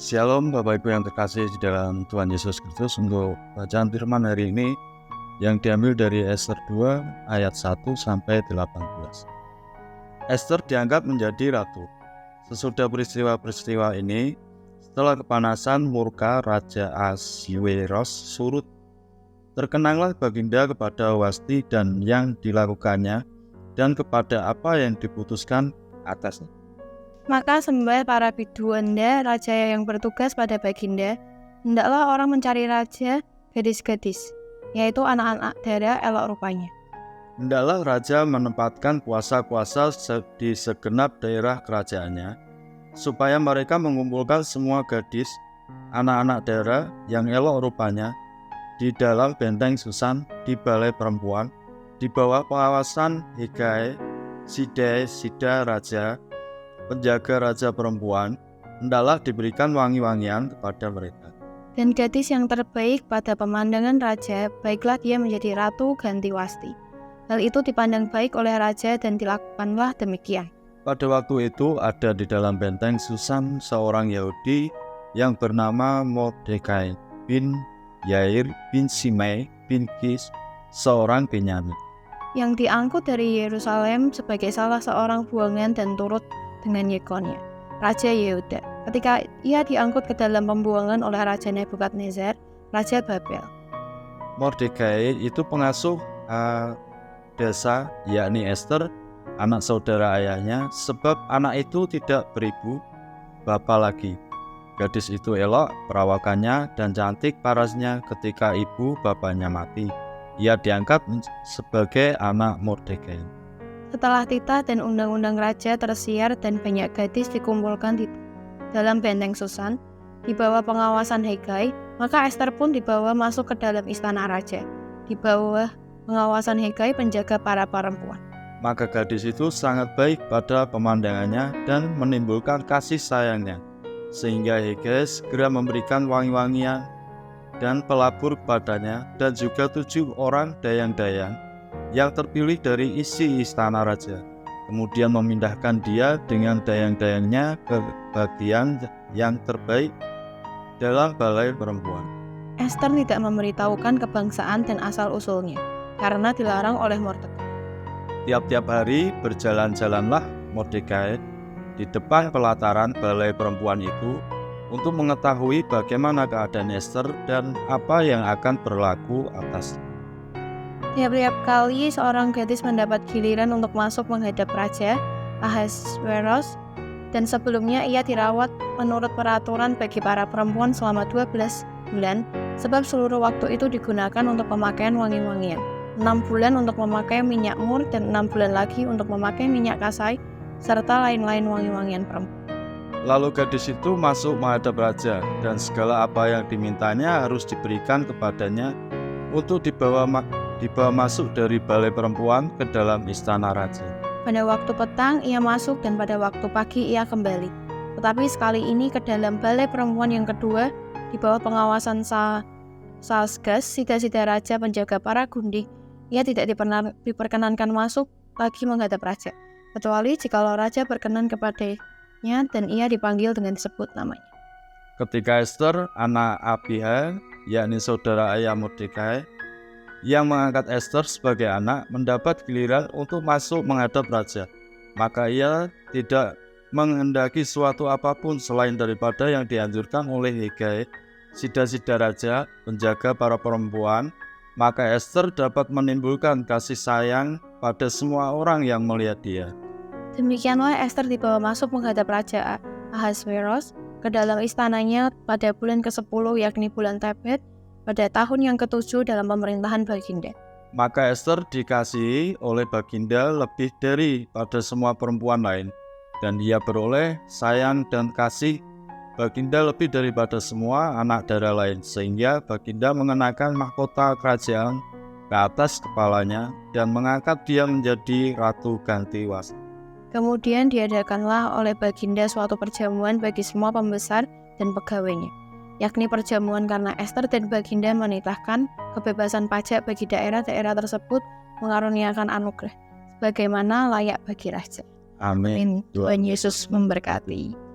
Shalom Bapak Ibu yang terkasih di dalam Tuhan Yesus Kristus. Untuk bacaan firman hari ini yang diambil dari Ester 2 ayat 1 sampai 18. Ester dianggap menjadi ratu. Sesudah peristiwa-peristiwa ini, setelah kepanasan murka Raja Ahasweros surut, terkenanglah Baginda kepada Wasti dan yang dilakukannya dan kepada apa yang diputuskan atasnya. Maka sembah para biduanda raja yang bertugas pada Baginda, hendaklah orang mencari raja gadis-gadis, yaitu anak-anak dara elok rupanya. Hendaklah raja menempatkan kuasa-kuasa di segenap daerah kerajaannya, supaya mereka mengumpulkan semua gadis, anak-anak dara yang elok rupanya, di dalam benteng Susan di balai perempuan, di bawah pengawasan Hegai, Sida raja, penjaga raja perempuan, hendaklah diberikan wangi-wangian kepada mereka. Dan gadis yang terbaik pada pemandangan raja, baiklah dia menjadi ratu ganti Wasti. Hal itu dipandang baik oleh raja dan dilakukanlah demikian. Pada waktu itu ada di dalam benteng Susan seorang Yahudi yang bernama Mordekai bin Yair bin Simei bin Kis, seorang Benyamin, yang diangkut dari Yerusalem sebagai salah seorang buangan dan turut dengan Yekonia, Raja Yehuda, ketika ia diangkut ke dalam pembuangan oleh Raja Nebukadnezar, Raja Babel. Mordekai itu pengasuh desa, yakni Ester, anak saudara ayahnya, sebab anak itu tidak beribu bapa lagi. Gadis itu elok perawakannya dan cantik parasnya ketika ibu bapaknya mati. Ia diangkat sebagai anak Mordekai. Setelah titah dan undang-undang raja tersiar dan banyak gadis dikumpulkan di dalam benteng Susan, di bawah pengawasan Hegai, maka Ester pun dibawa masuk ke dalam istana raja, di bawah pengawasan Hegai penjaga para perempuan. Maka gadis itu sangat baik pada pemandangannya dan menimbulkan kasih sayangnya, sehingga Hegai segera memberikan wangi-wangian dan pelabur kepadanya dan juga 7 orang dayang-dayang yang terpilih dari isi istana raja, kemudian memindahkan dia dengan dayang-dayangnya ke bagian yang terbaik dalam balai perempuan. Ester tidak memberitahukan kebangsaan dan asal-usulnya, karena dilarang oleh Mordekai. Tiap-tiap hari berjalan-jalanlah Mordekai di depan pelataran balai perempuan itu untuk mengetahui bagaimana keadaan Ester dan apa yang akan berlaku atasnya. Tiap-tiap kali seorang gadis mendapat giliran untuk masuk menghadap Raja Ahasweros, dan sebelumnya ia dirawat menurut peraturan bagi para perempuan selama 12 bulan, sebab seluruh waktu itu digunakan untuk pemakaian wangi-wangian, 6 bulan untuk memakai minyak mur dan 6 bulan lagi untuk memakai minyak kasai, serta lain-lain wangi-wangian perempuan. Lalu gadis itu masuk menghadap raja, dan segala apa yang dimintanya harus diberikan kepadanya untuk dibawa masuk dari balai perempuan ke dalam istana raja. Pada waktu petang ia masuk dan pada waktu pagi ia kembali. Tetapi sekali ini ke dalam balai perempuan yang kedua, di bawah pengawasan Salsgas, sida-sida raja penjaga para gundik, ia tidak diperkenankan masuk lagi menghadap raja, kecuali jikalau raja berkenan kepadanya dan ia dipanggil dengan disebut namanya. Ketika Ester, anak Abihail, yakni saudara ayah Mordekai, yang mengangkat Ester sebagai anak, mendapat giliran untuk masuk menghadap raja, maka ia tidak menghendaki suatu apapun selain daripada yang dianjurkan oleh Hegai, sida-sida raja, penjaga para perempuan. Maka Ester dapat menimbulkan kasih sayang pada semua orang yang melihat dia. Demikianlah Ester dibawa masuk menghadap Raja Ahasweros ke dalam istananya pada bulan ke-10, yakni bulan Tebet, pada tahun yang ke-7 dalam pemerintahan Baginda. Maka Ester dikasihi oleh Baginda lebih daripada semua perempuan lain, dan ia beroleh sayang dan kasih Baginda lebih daripada semua anak dara lain, sehingga Baginda mengenakan mahkota kerajaan ke atas kepalanya dan mengangkat dia menjadi ratu ganti Wasti. Kemudian diadakanlah oleh Baginda suatu perjamuan bagi semua pembesar dan pegawainya, yakni perjamuan karena Ester dan Baginda menitahkan kebebasan pajak bagi daerah-daerah tersebut, mengaruniakan anugerah, sebagaimana layak bagi raja. Amin. Tuhan Yesus memberkati.